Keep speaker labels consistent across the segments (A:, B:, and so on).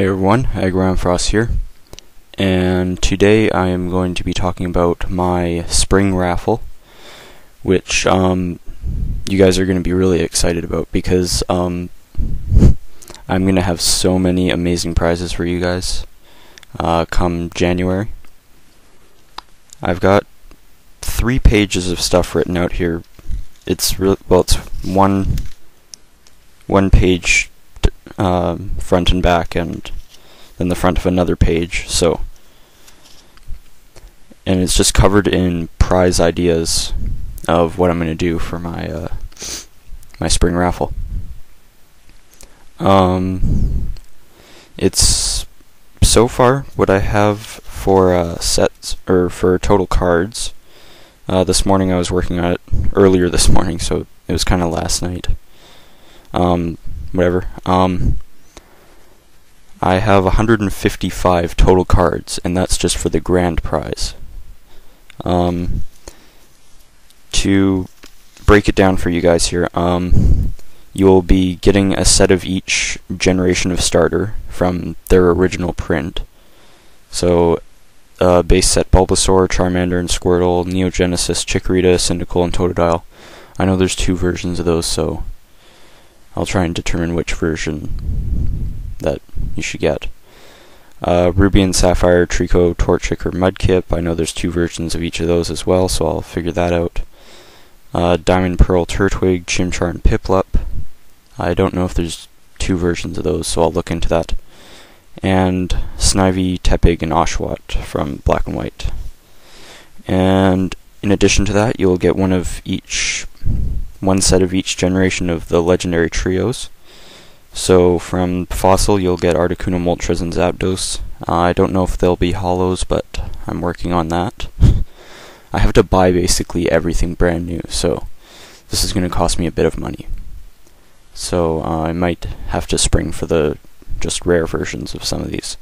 A: Hey everyone, Frost here, and today I am going to be talking about my spring raffle, which you guys are going to be really excited about because I'm going to have so many amazing prizes for you guys come January. I've got 3 pages of stuff written out here. It's one page front and back, and then the front of another page. And it's just covered in prize ideas of what I'm going to do for my my spring raffle. It's so far what I have for sets or for total cards. This morning I was working on it earlier this morning, so it was kind of last night. Whatever. I have 155 total cards, and that's just for the grand prize. To break it down for you guys here, you'll be getting a set of each generation of starter from their original print. So, base set Bulbasaur, Charmander, and Squirtle, Neogenesis, Chikorita, Cyndaquil, and Totodile. I know there's 2 versions of those, so I'll try and determine which version that you should get. Ruby and Sapphire, Trico, Torchic, or Mudkip. I know there's 2 versions of each of those as well, so I'll figure that out. Diamond, Pearl, Turtwig, Chimchar, and Piplup. I don't know if there's 2 versions of those, so I'll look into that. And Snivy, Tepig, and Oshawott from Black and White. And in addition to that, you'll get one set of each generation of the legendary trios. So from Fossil, you'll get Articuno, Moltres, and Zapdos. I don't know if they'll be holos, but I'm working on that. I have to buy basically everything brand new, so this is going to cost me a bit of money. So I might have to spring for the just rare versions of some of these.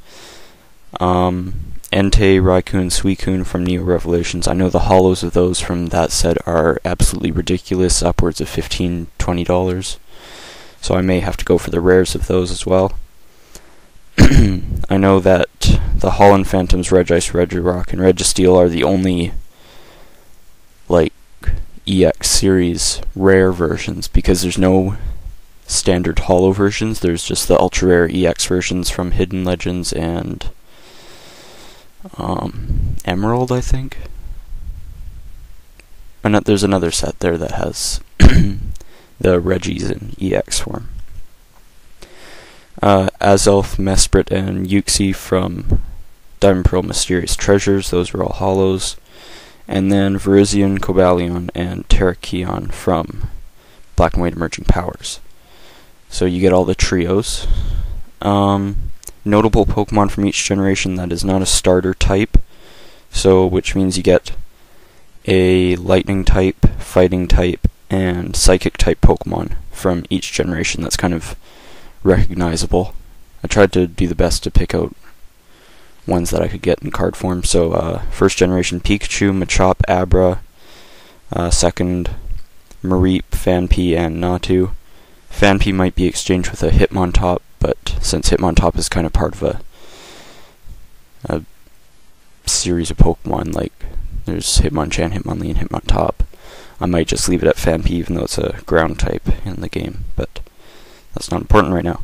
A: Entei, Raikou, and Suicune from Neo Revelations. I know the holos of those from that set are absolutely ridiculous, upwards of $15–20. So I may have to go for the rares of those as well. I know that the Holland Phantoms, Regice, Regirock, and Registeel are the only EX series rare versions, because there's no standard holo versions. There's just the ultra rare EX versions from Hidden Legends and Emerald, I think. And there's another set there that has the Regis in EX form. Azelf, Mesprit, and Uxie from Diamond Pearl Mysterious Treasures. Those are all holos. And then Virizion, Cobalion, and Terrakion from Black and White Emerging Powers. So you get all the trios. Notable Pokemon from each generation that is not a starter type, so which means you get a Lightning type, Fighting type, and Psychic type Pokemon from each generation that's kind of recognizable. I tried to do the best to pick out ones that I could get in card form. So first generation Pikachu, Machop, Abra. Second, Mareep, Phanpy, and Natu. Phanpy might be exchanged with a Hitmontop, but since Hitmontop is kind of part of a series of Pokemon, like there's Hitmonchan, Hitmonlee, and Hitmontop, I might just leave it at Phanpy even though it's a ground type in the game, but that's not important right now.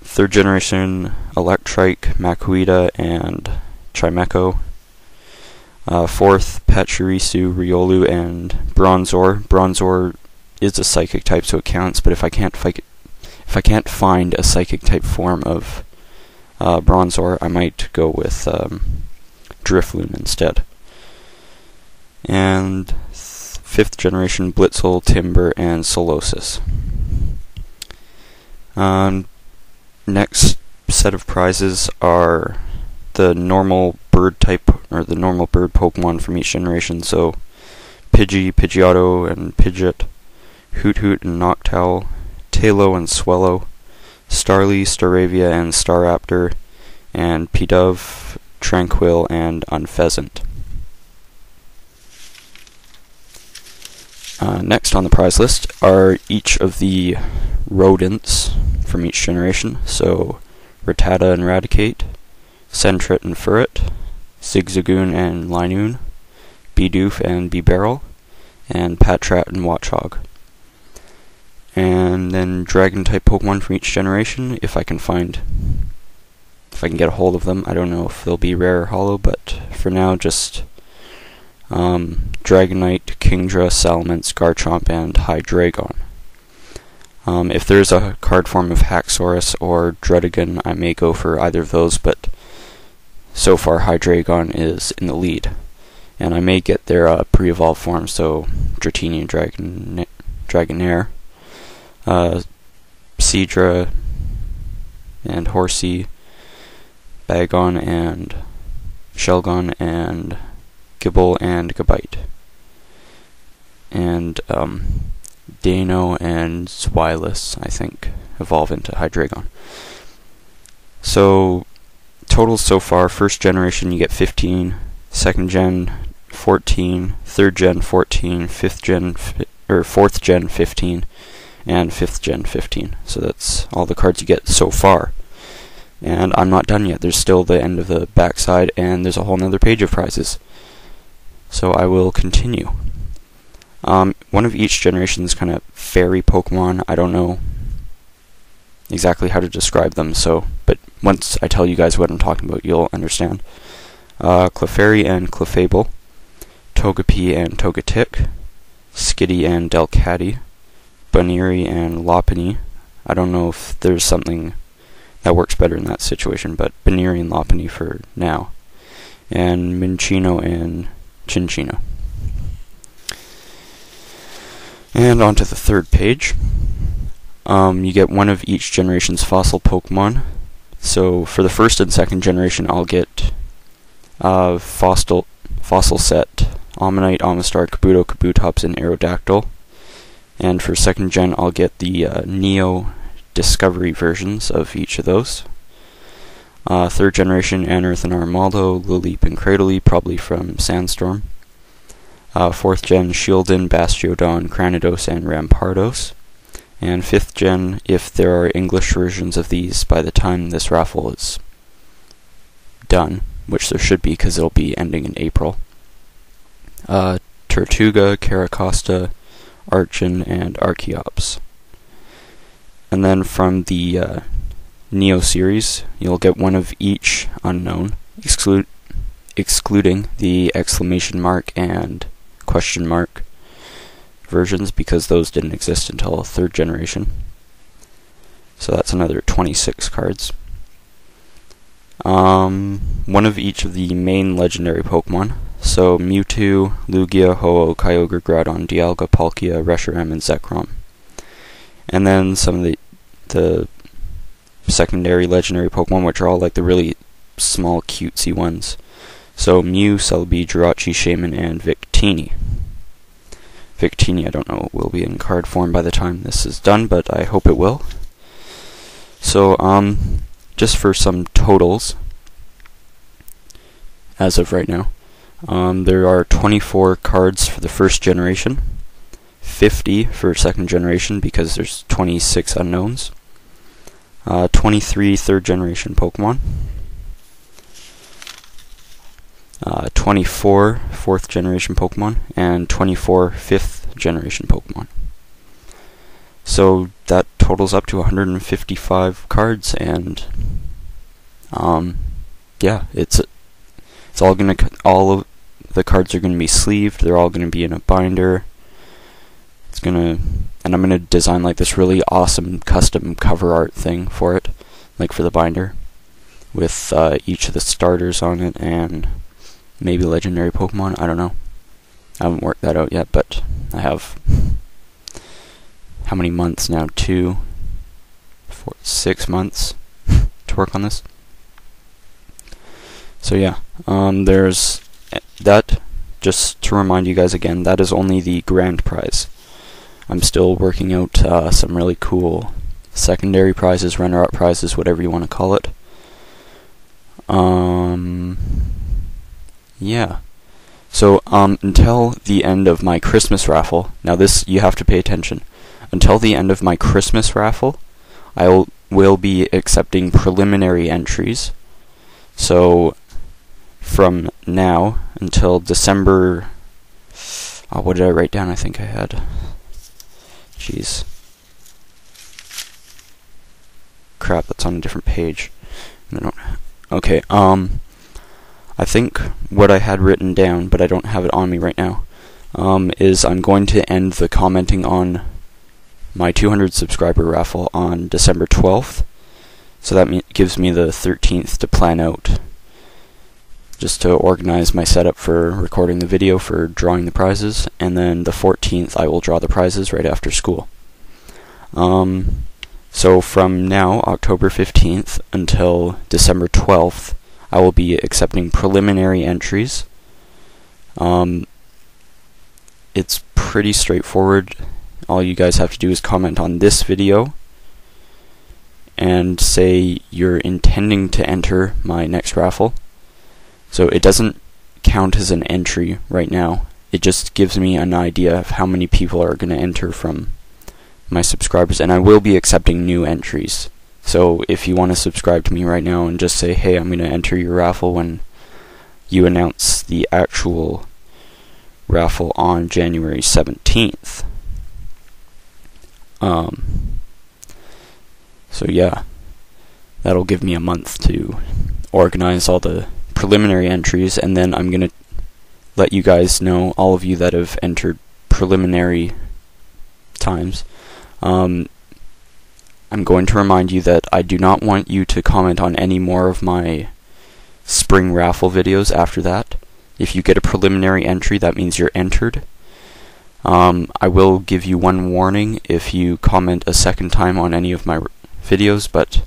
A: Third generation Electrike, Makuhita, and Chimecho. Fourth, Pachirisu, Riolu, and Bronzor. Bronzor is a Psychic type, so it counts, but if I can't find a Psychic type form of Bronzor, I might go with Drifloon instead. And fifth generation Blitzel, Timber, and Solosis. Next set of prizes are the normal bird type, or the normal bird Pokemon from each generation. So Pidgey, Pidgeotto, and Pidgeot, Hoot Hoot and Noctowl, Tailo and Swellow, Starly, Staravia, and Staraptor, and Pidove, Tranquil, and Unpheasant. Next on the prize list are each of the rodents from each generation. So Rattata and Raticate, Sentret and Furret, Zigzagoon and Linoon, Bidoof and Bibarel, and Patrat and Watchog. And then Dragon-type Pokemon from each generation, if I can get a hold of them. I don't know if they'll be rare or holo, but for now, just Dragonite, Kingdra, Salamence, Garchomp, and Hydreigon. If there's a card form of Haxorus or Druddigon, I may go for either of those, but so far Hydreigon is in the lead. And I may get their pre-evolved form, so Dratini and Dragonair, Seadra and Horsey, Bagon and Shelgon, and Gibble and Gabite. And Dano and Zweilous, I think, evolve into Hydreigon. So, totals so far: first generation you get 15, second gen 14, third gen 14, fourth gen 15, and fifth gen 15. So that's all the cards you get so far. And I'm not done yet. There's still the end of the backside, and there's a whole nother page of prizes. So I will continue. One of each generation is kind of fairy Pokemon. I don't know exactly how to describe them, but once I tell you guys what I'm talking about, you'll understand. Clefairy and Clefable, Togepi and Togetic, Skitty and Delcatty, Baniri and Lopunny. I don't know if there's something that works better in that situation, but Baniri and Lopunny for now. And Minccino and Cinccino. And on to the third page. You get one of each generation's fossil Pokemon. So for the first and second generation, I'll get fossil set Omanyte, Omastar, Kabuto, Kabutops, and Aerodactyl. And for second gen, I'll get the Neo Discovery versions of each of those. Third generation, Anorith and Armaldo, Lileep and Cradily, probably from Sandstorm. Fourth gen, Shieldon, Bastiodon, Cranidos, and Rampardos. And fifth gen, if there are English versions of these by the time this raffle is done, which there should be because it'll be ending in April. Tortuga, Caracosta, Archon, and Archeops. And then from the Neo series, you'll get one of each unknown, excluding the exclamation mark and question mark versions, because those didn't exist until third generation. So that's another 26 cards. One of each of the main legendary Pokemon. So Mewtwo, Lugia, Ho-Oh, Kyogre, Groudon, Dialga, Palkia, Reshiram, and Zekrom. And then some of the secondary legendary Pokemon, which are all like the really small, cutesy ones. So Mew, Celebi, Jirachi, Shaman, and Victini. Victini, I don't know, will be in card form by the time this is done, but I hope it will. So, just for some totals, as of right now, there are 24 cards for the first generation, 50 for second generation because there's 26 unknowns, 23 third generation Pokemon, 24 fourth generation Pokemon, and 24 fifth generation Pokemon. So that totals up to 155 cards, and yeah, all of the cards are gonna be sleeved. They're all gonna be in a binder. And I'm gonna design like this really awesome custom cover art thing for it, like for the binder, with each of the starters on it and maybe legendary Pokemon. I don't know. I haven't worked that out yet, but I have how many months now? 6 months to work on this. So yeah, there's that. Just to remind you guys again, that is only the grand prize. I'm still working out some really cool secondary prizes, runner-up prizes, whatever you want to call it. Yeah. So, until the end of my Christmas raffle, now this, you have to pay attention. Until the end of my Christmas raffle, will be accepting preliminary entries. So from now until December, what did I write down? I think I had, jeez, crap, that's on a different page. Okay, I think what I had written down, but I don't have it on me right now, is I'm going to end the commenting on my 200 subscriber raffle on December 12th. So that gives me the 13th to plan out, just to organize my setup for recording the video for drawing the prizes, and then the 14th I will draw the prizes right after school. So from now, October 15th, until December 12th, I will be accepting preliminary entries. It's pretty straightforward. All you guys have to do is comment on this video and say you're intending to enter my next raffle. So it doesn't count as an entry right now. It just gives me an idea of how many people are going to enter from my subscribers, and I will be accepting new entries. So if you want to subscribe to me right now and just say, hey, I'm going to enter your raffle when you announce the actual raffle on January 17th. So yeah, that'll give me a month to organize all the preliminary entries, and then I'm going to let you guys know, all of you that have entered preliminary times, I'm going to remind you that I do not want you to comment on any more of my spring raffle videos after that. If you get a preliminary entry, that means you're entered. I will give you one warning if you comment a second time on any of my videos, but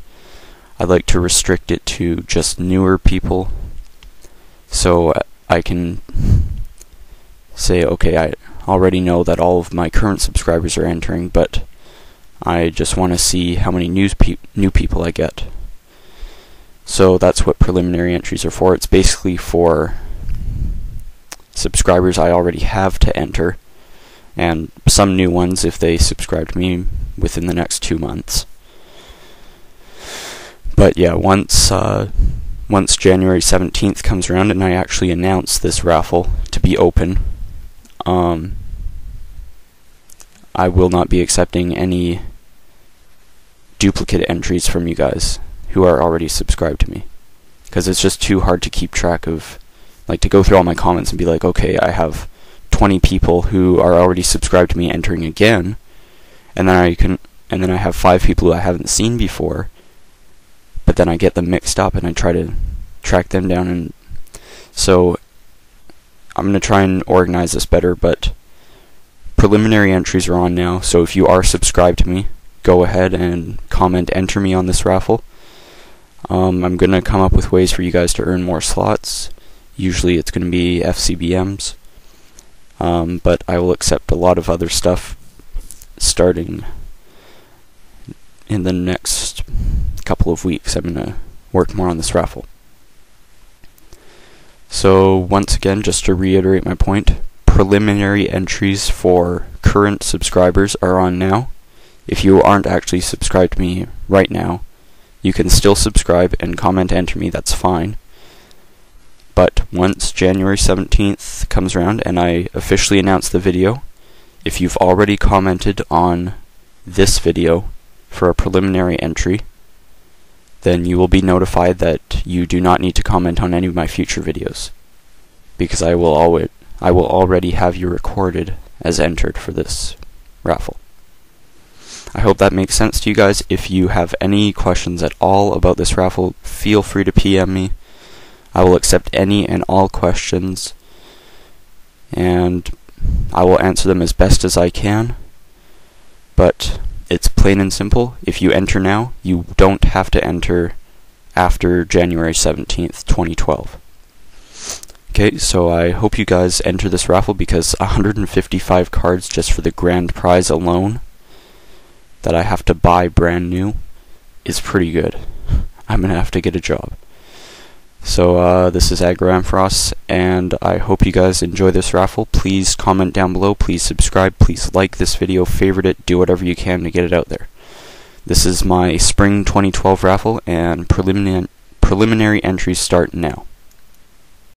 A: I'd like to restrict it to just newer people, so I can say, okay, I already know that all of my current subscribers are entering, but I just want to see how many new people I get. So that's what preliminary entries are for. It's basically for subscribers I already have to enter, and some new ones if they subscribe to me within the next 2 months. But yeah, once January 17th comes around and I actually announce this raffle to be open, I will not be accepting any duplicate entries from you guys who are already subscribed to me, because it's just too hard to keep track of, like, to go through all my comments and be like, okay, I have 20 people who are already subscribed to me entering again, and then I have 5 people who I haven't seen before, but then I get them mixed up and I try to track them down, and so I'm going to try and organize this better. But preliminary entries are on now, so if you are subscribed to me, go ahead and comment enter me on this raffle. I'm going to come up with ways for you guys to earn more slots. Usually it's going to be FCBMs, but I will accept a lot of other stuff starting in the next couple of weeks. I'm going to work more on this raffle. So once again, just to reiterate my point, preliminary entries for current subscribers are on now. If you aren't actually subscribed to me right now, you can still subscribe and comment enter me, that's fine. But once January 17th comes around and I officially announce the video, if you've already commented on this video for a preliminary entry, then you will be notified that you do not need to comment on any of my future videos, because I will already have you recorded as entered for this raffle. I hope that makes sense to you guys. If you have any questions at all about this raffle, feel free to PM me. I will accept any and all questions, and I will answer them as best as I can. But it's plain and simple. If you enter now, you don't have to enter after January 17th, 2012. Okay, so I hope you guys enter this raffle, because 155 cards just for the grand prize alone that I have to buy brand new is pretty good. I'm going to have to get a job. So this is Aggro and I hope you guys enjoy this raffle. Please comment down below, please subscribe, please like this video, favorite it, do whatever you can to get it out there. This is my Spring 2012 raffle, and preliminary entries start now.